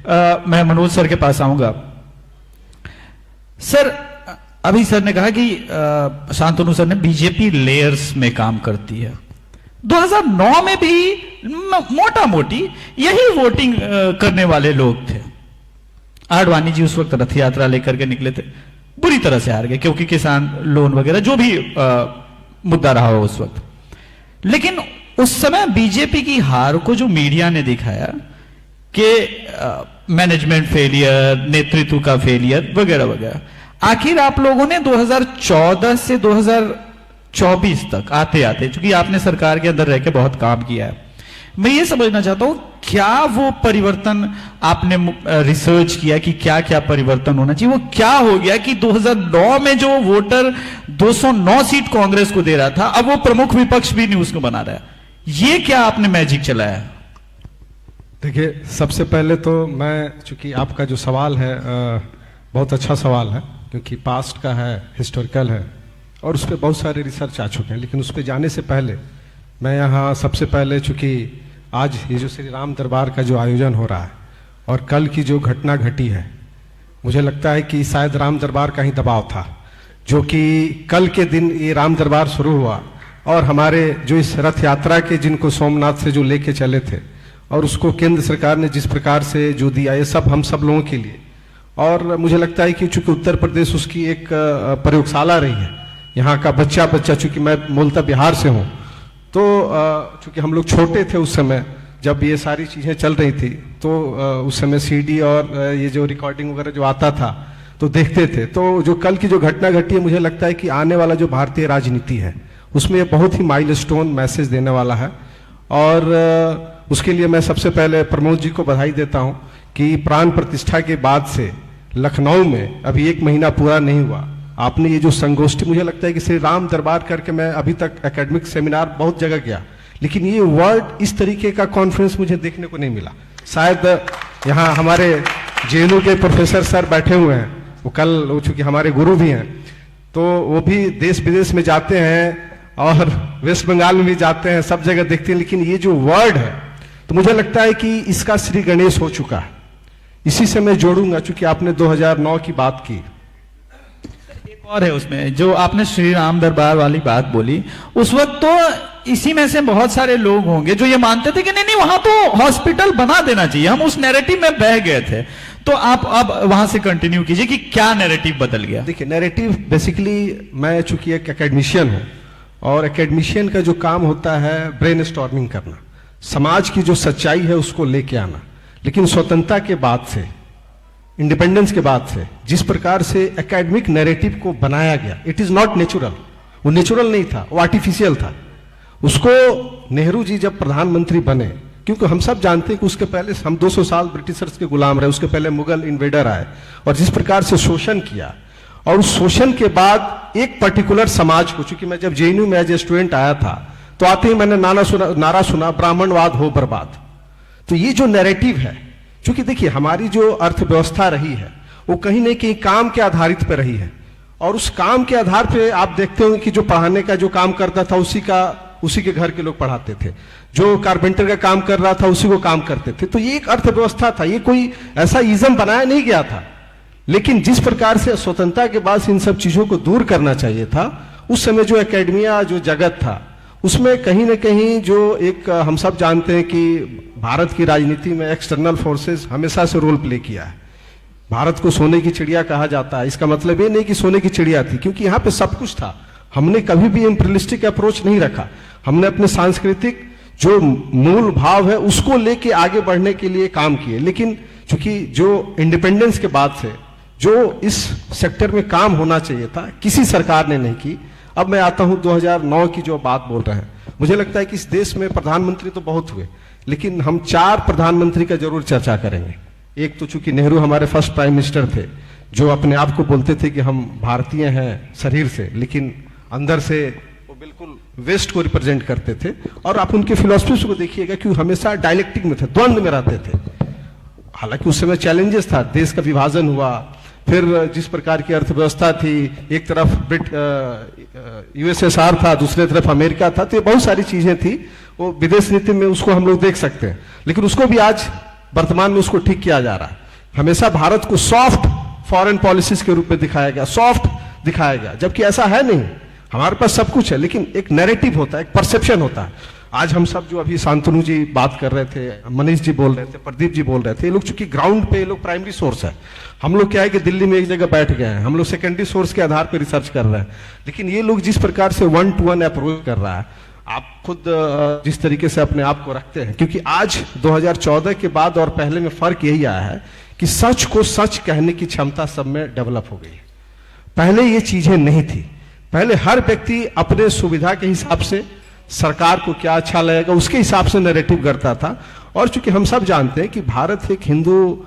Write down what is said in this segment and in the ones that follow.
मैं मनोज सर के पास आऊंगा। सर, अभी सर ने कहा कि शांतनु सर ने बीजेपी लेयर्स में काम करती है। 2009 में भी मोटा मोटी यही वोटिंग करने वाले लोग थे। आडवाणी जी उस वक्त रथ यात्रा लेकर के निकले थे, बुरी तरह से हार गए क्योंकि किसान लोन वगैरह जो भी मुद्दा रहा हो उस वक्त। लेकिन उस समय बीजेपी की हार को जो मीडिया ने दिखाया कि मैनेजमेंट फेलियर, नेतृत्व का फेलियर वगैरह वगैरह, आखिर आप लोगों ने 2014 से 2024 तक आते आते, क्योंकि आपने सरकार के अंदर रह के बहुत काम किया है, मैं ये समझना चाहता हूं क्या वो परिवर्तन आपने रिसर्च किया कि क्या क्या परिवर्तन होना चाहिए? वो क्या हो गया कि 2009 में जो वोटर 209 सीट कांग्रेस को दे रहा था, अब वो प्रमुख विपक्ष भी नहीं उसको बना रहा है? ये क्या आपने मैजिक चलाया? देखिए, सबसे पहले तो मैं, चूंकि आपका जो सवाल है बहुत अच्छा सवाल है, क्योंकि पास्ट का है, हिस्टोरिकल है और उस पर बहुत सारे रिसर्च आ चुके हैं। लेकिन उस पर जाने से पहले मैं यहाँ सबसे पहले, चूंकि आज ये जो श्री राम दरबार का जो आयोजन हो रहा है और कल की जो घटना घटी है, मुझे लगता है कि शायद राम दरबार का ही दबाव था, जो कि कल के दिन ये राम दरबार शुरू हुआ और हमारे जो इस रथ यात्रा के, जिनको सोमनाथ से जो लेके चले थे, और उसको केंद्र सरकार ने जिस प्रकार से जो दिया, ये सब हम सब लोगों के लिए। और मुझे लगता है कि चूंकि उत्तर प्रदेश उसकी एक प्रयोगशाला रही है, यहाँ का बच्चा चूंकि मैं मूलतः बिहार से हूँ, तो चूंकि हम लोग छोटे थे उस समय जब ये सारी चीज़ें चल रही थी, तो उस समय सीडी और ये जो रिकॉर्डिंग वगैरह जो आता था तो देखते थे। तो जो कल की जो घटना घटी है, मुझे लगता है कि आने वाला जो भारतीय राजनीति है उसमें ये बहुत ही माइलस्टोन मैसेज देने वाला है। और उसके लिए मैं सबसे पहले प्रमोद जी को बधाई देता हूँ कि प्राण प्रतिष्ठा के बाद से लखनऊ में अभी 1 महीना पूरा नहीं हुआ, आपने ये जो संगोष्ठी, मुझे लगता है कि श्री राम दरबार करके, मैं अभी तक एकेडमिक सेमिनार बहुत जगह गया, लेकिन ये वर्ड, इस तरीके का कॉन्फ्रेंस मुझे देखने को नहीं मिला। शायद यहाँ हमारे जेएनयू के प्रोफेसर सर बैठे हुए हैं, वो कल, चूंकि हमारे गुरु भी हैं, तो वो भी देश विदेश में जाते हैं और वेस्ट बंगाल में भी जाते हैं, सब जगह देखते हैं, लेकिन ये जो वर्ड है, तो मुझे लगता है कि इसका श्री गणेश हो चुका है। इसी से मैं जोड़ूंगा, चूंकि आपने 2009 की बात की, एक और है उसमें जो आपने श्री राम दरबार वाली बात बोली, उस वक्त तो इसी में से बहुत सारे लोग होंगे जो ये मानते थे कि नहीं नहीं वहां तो हॉस्पिटल बना देना चाहिए, हम उस नैरेटिव में बह गए थे। तो आप अब वहां से कंटिन्यू कीजिए कि क्या नैरेटिव बदल गया? देखिए, नैरेटिव बेसिकली, मैं चूंकि एक एकेडमिशियन हूं और एकेडमिशियन का जो काम होता है ब्रेन स्टॉर्मिंग करना, समाज की जो सच्चाई है उसको लेके आना। लेकिन स्वतंत्रता के बाद से, इंडिपेंडेंस के बाद से जिस प्रकार से एकेडमिक नैरेटिव को बनाया गया, इट इज नॉट नेचुरल। वो नेचुरल नहीं था, वो आर्टिफिशियल था। उसको नेहरू जी जब प्रधानमंत्री बने, क्योंकि हम सब जानते हैं कि उसके पहले हम 200 साल ब्रिटिशर्स के गुलाम रहे, उसके पहले मुगल इन्वेडर आए और जिस प्रकार से शोषण किया, और उस शोषण के बाद एक पर्टिकुलर समाज को, चूंकि मैं जब जेएनयू में एज ए स्टूडेंट आया था तो आते ही मैंने नारा सुना, ब्राह्मणवाद हो बर्बाद। तो ये जो नैरेटिव है, चूंकि देखिए हमारी जो अर्थव्यवस्था रही है वो कहीं न कहीं काम के आधारित पर रही है, और उस काम के आधार पे आप देखते होंगे कि जो पढ़ाने का जो काम करता था उसी के घर के लोग पढ़ाते थे, जो कारपेंटर का काम कर रहा था उसी को काम करते थे। तो ये एक अर्थव्यवस्था था, ये कोई ऐसा इज्म बनाया नहीं गया था। लेकिन जिस प्रकार से स्वतंत्रता के बाद इन सब चीजों को दूर करना चाहिए था, उस समय जो एकेडमिया, जो जगत था, उसमें कहीं ना कहीं जो एक, हम सब जानते हैं कि भारत की राजनीति में एक्सटर्नल फोर्सेस हमेशा से रोल प्ले किया है। भारत को सोने की चिड़िया कहा जाता है, इसका मतलब ये नहीं कि सोने की चिड़िया थी, क्योंकि यहाँ पे सब कुछ था। हमने कभी भी इंपीरियलिस्टिक अप्रोच नहीं रखा, हमने अपने सांस्कृतिक जो मूल भाव है उसको लेके आगे बढ़ने के लिए काम किए। लेकिन चूंकि जो इंडिपेंडेंस के बाद से जो इस सेक्टर में काम होना चाहिए था, किसी सरकार ने नहीं की। अब मैं आता हूं 2009 की जो बात बोल रहे हैं, मुझे लगता है कि इस देश में प्रधानमंत्री तो बहुत हुए, लेकिन हम 4 प्रधानमंत्री का जरूर चर्चा करेंगे। एक तो चूंकि नेहरू हमारे फर्स्ट प्राइम मिनिस्टर थे, जो अपने आप को बोलते थे कि हम भारतीय हैं शरीर से, लेकिन अंदर से वो बिल्कुल वेस्ट को रिप्रेजेंट करते थे। और आप उनके फिलोसफी को देखिएगा कि हमेशा डायलेक्टिक में थे, द्वंद्व में रहते थे। हालांकि उस समय चैलेंजेस था, देश का विभाजन हुआ, फिर जिस प्रकार की अर्थव्यवस्था थी, एक तरफ यूएसएसआर था, दूसरे तरफ अमेरिका था, तो ये बहुत सारी चीजें थी। वो विदेश नीति में उसको हम लोग देख सकते हैं, लेकिन उसको भी आज वर्तमान में उसको ठीक किया जा रहा है। हमेशा भारत को सॉफ्ट फॉरेन पॉलिसीज के रूप में दिखाया गया, सॉफ्ट दिखाया गया, जबकि ऐसा है नहीं। हमारे पास सब कुछ है, लेकिन एक नैरेटिव होता है, एक परसेप्शन होता है। आज हम सब जो अभी शांतनु जी बात कर रहे थे, मनीष जी बोल रहे थे, प्रदीप जी बोल रहे थे, ये लोग चूंकि ग्राउंड पे ये लोग प्राइमरी सोर्स है। हम लोग क्या है कि दिल्ली में एक जगह बैठ गए हैं, हम लोग सेकेंडरी सोर्स के आधार पर रिसर्च कर रहे हैं। लेकिन ये लोग जिस प्रकार से 1-to-1 अप्रोच कर रहा है, आप खुद जिस तरीके से अपने आप को रखते हैं, क्योंकि आज 2014 के बाद और पहले में फर्क यही आया है कि सच को सच कहने की क्षमता सब में डेवलप हो गई है। पहले ये चीजें नहीं थी। पहले हर व्यक्ति अपने सुविधा के हिसाब से, सरकार को क्या अच्छा लगेगा उसके हिसाब से नैरेटिव करता था। और चूंकि हम सब जानते हैं कि भारत एक हिंदू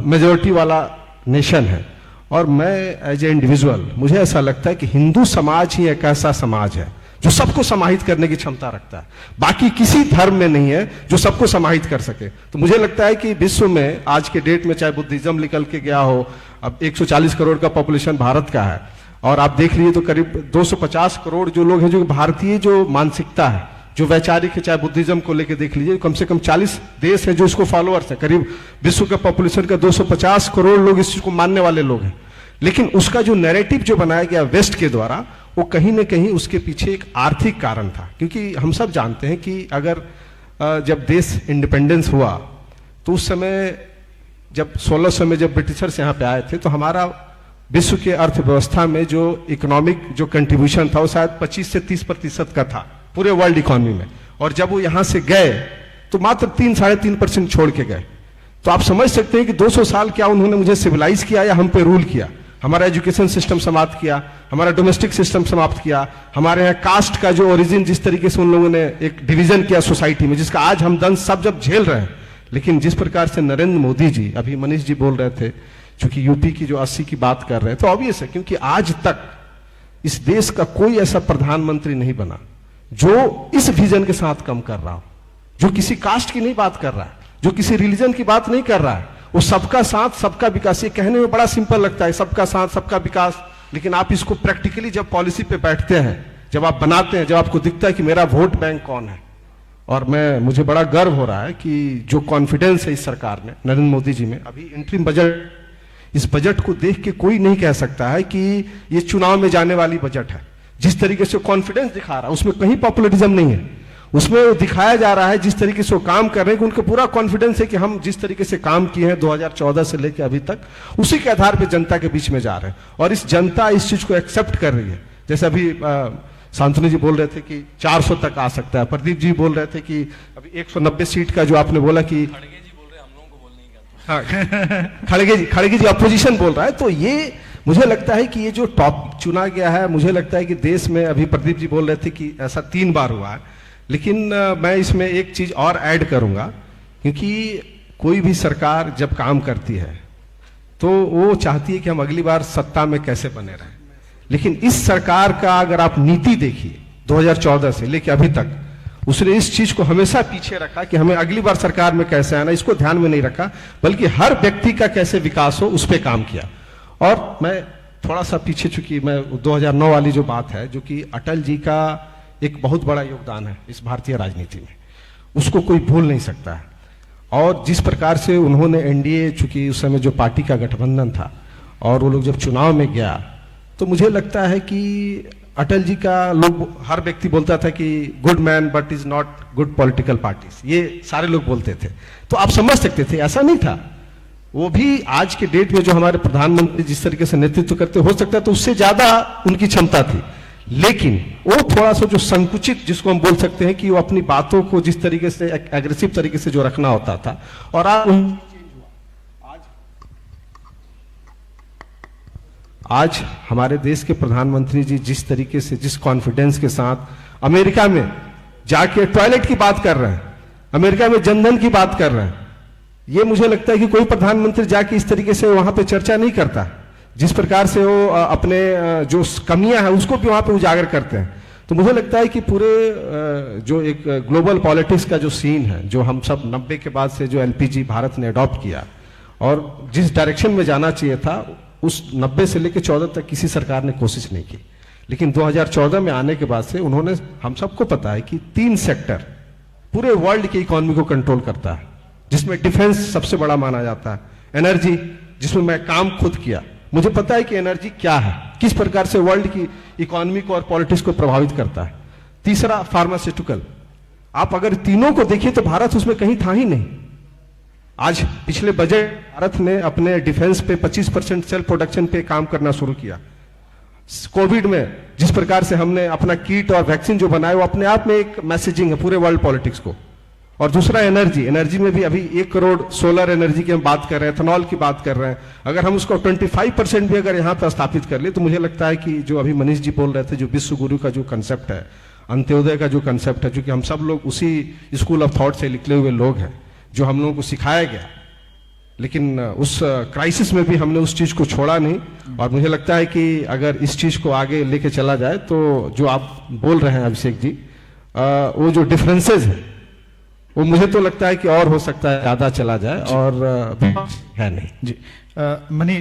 मेजोरिटी वाला नेशन है, और मैं एज ए इंडिविजुअल मुझे ऐसा लगता है कि हिंदू समाज ही एक ऐसा समाज है जो सबको समाहित करने की क्षमता रखता है। बाकी किसी धर्म में नहीं है जो सबको समाहित कर सके। तो मुझे लगता है कि विश्व में आज के डेट में चाहे बुद्धिज्म निकल के गया हो, अब 140 करोड़ का पॉपुलेशन भारत का है, और आप देख लीजिए तो करीब 250 करोड़ जो लोग हैं, जो भारतीय जो मानसिकता है, जो वैचारिक है, चाहे बुद्धिज्म को लेकर देख लीजिए, कम से कम 40 देश है जो इसको फॉलोअर्स है। करीब विश्व का पॉपुलेशन का 250 करोड़ लोग इस चीज को मानने वाले लोग हैं। लेकिन उसका जो नैरेटिव जो बनाया गया वेस्ट के द्वारा, वो कहीं ना कहीं उसके पीछे एक आर्थिक कारण था। क्योंकि हम सब जानते हैं कि अगर जब देश इंडिपेंडेंस हुआ तो उस समय जब 1600 में जब ब्रिटिशर्स यहाँ पे आए थे, तो हमारा विश्व के अर्थव्यवस्था में जो इकोनॉमिक जो कंट्रीब्यूशन था वो शायद 25 से 30% का था पूरे वर्ल्ड इकोनॉमी में। और जब वो यहाँ से गए तो मात्र 3-3.5% छोड़ के गए। तो आप समझ सकते हैं कि 200 साल क्या उन्होंने मुझे सिविलाइज किया या हम पे रूल किया। हमारा एजुकेशन सिस्टम समाप्त किया, हमारा डोमेस्टिक सिस्टम समाप्त किया, हमारे यहाँ कास्ट का जो ओरिजिन जिस तरीके से उन लोगों ने एक डिवीजन किया सोसाइटी में, जिसका आज हम दंश सब जब झेल रहे हैं। लेकिन जिस प्रकार से नरेंद्र मोदी जी, अभी मनीष जी बोल रहे थे, चूंकि यूपी की जो 80 की बात कर रहे हैं, तो ऑब्वियस है क्योंकि आज तक इस देश का कोई ऐसा प्रधानमंत्री नहीं बना जो इस विजन के साथ काम कर रहा हो, जो किसी कास्ट की नहीं बात कर रहा है, जो किसी रिलीजन की बात नहीं कर रहा है, वो सबका साथ सबका विकास। ये कहने में बड़ा सिंपल लगता है, सबका साथ सबका विकास, लेकिन आप इसको प्रैक्टिकली जब पॉलिसी पे बैठते हैं, जब आप बनाते हैं, जब आपको दिखता है कि मेरा वोट बैंक कौन है। और मुझे बड़ा गर्व हो रहा है कि जो कॉन्फिडेंस है इस सरकार में, नरेंद्र मोदी जी में, अभी इंटरिम बजट, इस बजट को देख के कोई नहीं कह सकता है कि ये चुनाव में जाने वाली बजट है। जिस तरीके से कॉन्फिडेंस दिखा रहा है, उसमें कहीं पॉपुलरिज्म नहीं है, उसमें दिखाया जा रहा है जिस तरीके से वो काम कर रहे हैं कि उनको पूरा कॉन्फिडेंस है कि हम जिस तरीके से काम किए हैं 2014 से लेकर अभी तक, उसी के आधार पर जनता के बीच में जा रहे हैं। और इस जनता इस चीज को एक्सेप्ट कर रही है। जैसे अभी शांतनु जी बोल रहे थे कि 400 तक आ सकता है, प्रदीप जी बोल रहे थे कि अभी 190 सीट का जो आपने बोला कि हाँ, खड़गे जी अपोजिशन बोल रहा है। तो ये मुझे लगता है कि ये जो टॉप चुना गया है, मुझे लगता है कि देश में, अभी प्रदीप जी बोल रहे थे कि ऐसा 3 बार हुआ है, लेकिन मैं इसमें एक चीज और ऐड करूंगा, क्योंकि कोई भी सरकार जब काम करती है तो वो चाहती है कि हम अगली बार सत्ता में कैसे बने रहें। लेकिन इस सरकार का अगर आप नीति देखिए 2014 से लेकर अभी तक, उसने इस चीज को हमेशा पीछे रखा कि हमें अगली बार सरकार में कैसे आना, इसको ध्यान में नहीं रखा, बल्कि हर व्यक्ति का कैसे विकास हो उस पर काम किया। और मैं थोड़ा सा पीछे, चूंकि मैं 2009 वाली जो बात है, जो कि अटल जी का एक बहुत बड़ा योगदान है इस भारतीय राजनीति में, उसको कोई भूल नहीं सकता है। और जिस प्रकार से उन्होंने एनडीए, चूंकि उस समय जो पार्टी का गठबंधन था, और वो लोग जब चुनाव में गया, तो मुझे लगता है कि अटल जी का, लोग हर व्यक्ति बोलता था कि good man but is not good political parties, ये सारे लोग बोलते थे। तो आप समझ सकते थे ऐसा नहीं था। वो भी आज के डेट में जो हमारे प्रधानमंत्री जिस तरीके से नेतृत्व करते, हो सकता है तो उससे ज्यादा उनकी क्षमता थी, लेकिन वो थोड़ा सा जो संकुचित, जिसको हम बोल सकते हैं कि वो अपनी बातों को जिस तरीके से एग्रेसिव तरीके से जो रखना होता था, और आज हमारे देश के प्रधानमंत्री जी जिस तरीके से, जिस कॉन्फिडेंस के साथ अमेरिका में जाके टॉयलेट की बात कर रहे हैं, अमेरिका में जनधन की बात कर रहे हैं, ये मुझे लगता है कि कोई प्रधानमंत्री जाके इस तरीके से वहां पे चर्चा नहीं करता। जिस प्रकार से वो अपने जो कमियां हैं उसको भी वहां पे उजागर करते हैं। तो मुझे लगता है कि पूरे जो एक ग्लोबल पॉलिटिक्स का जो सीन है, जो हम सब 90 के बाद से जो एलपीजी भारत ने अडॉप्ट किया, और जिस डायरेक्शन में जाना चाहिए था, उस 90 से लेकर 14 तक किसी सरकार ने कोशिश नहीं की। लेकिन 2014 में आने के बाद से उन्होंने, हम सबको पता है कि 3 सेक्टर पूरे वर्ल्ड की इकोनॉमी को कंट्रोल करता है। जिसमें डिफेंस सबसे बड़ा माना जाता है, एनर्जी जिसमें मैं काम खुद किया, मुझे पता है कि एनर्जी क्या है, किस प्रकार से वर्ल्ड की इकोनॉमी को और पॉलिटिक्स को प्रभावित करता है। तीसरा फार्मास्यूटिकल, आप अगर तीनों को देखिए तो भारत उसमें कहीं था ही नहीं। आज पिछले बजट भारत ने अपने डिफेंस पे 25% सेल्फ प्रोडक्शन पे काम करना शुरू किया। कोविड में जिस प्रकार से हमने अपना किट और वैक्सीन जो बनाया वो अपने आप में एक मैसेजिंग है पूरे वर्ल्ड पॉलिटिक्स को। और दूसरा एनर्जी में भी अभी 1 करोड़ सोलर एनर्जी की हम बात कर रहे हैं, एथेनॉल की बात कर रहे हैं। अगर हम उसको 25% भी अगर यहाँ पर स्थापित कर ले तो मुझे लगता है कि जो अभी मनीष जी बोल रहे थे, जो विश्व गुरु का जो कंसेप्ट है, अंत्योदय का जो कंसेप्ट है, क्योंकि हम सब लोग उसी स्कूल ऑफ थॉट से निकले हुए लोग हैं, जो हम लोगों को सिखाया गया, लेकिन उस क्राइसिस में भी हमने उस चीज को छोड़ा नहीं। और मुझे लगता है कि अगर इस चीज को आगे लेके चला जाए तो जो आप बोल रहे हैं अभिषेक जी, वो जो डिफरेंसेस है वो मुझे तो लगता है कि और हो सकता है ज्यादा चला जाए, और है नहीं जी। मनी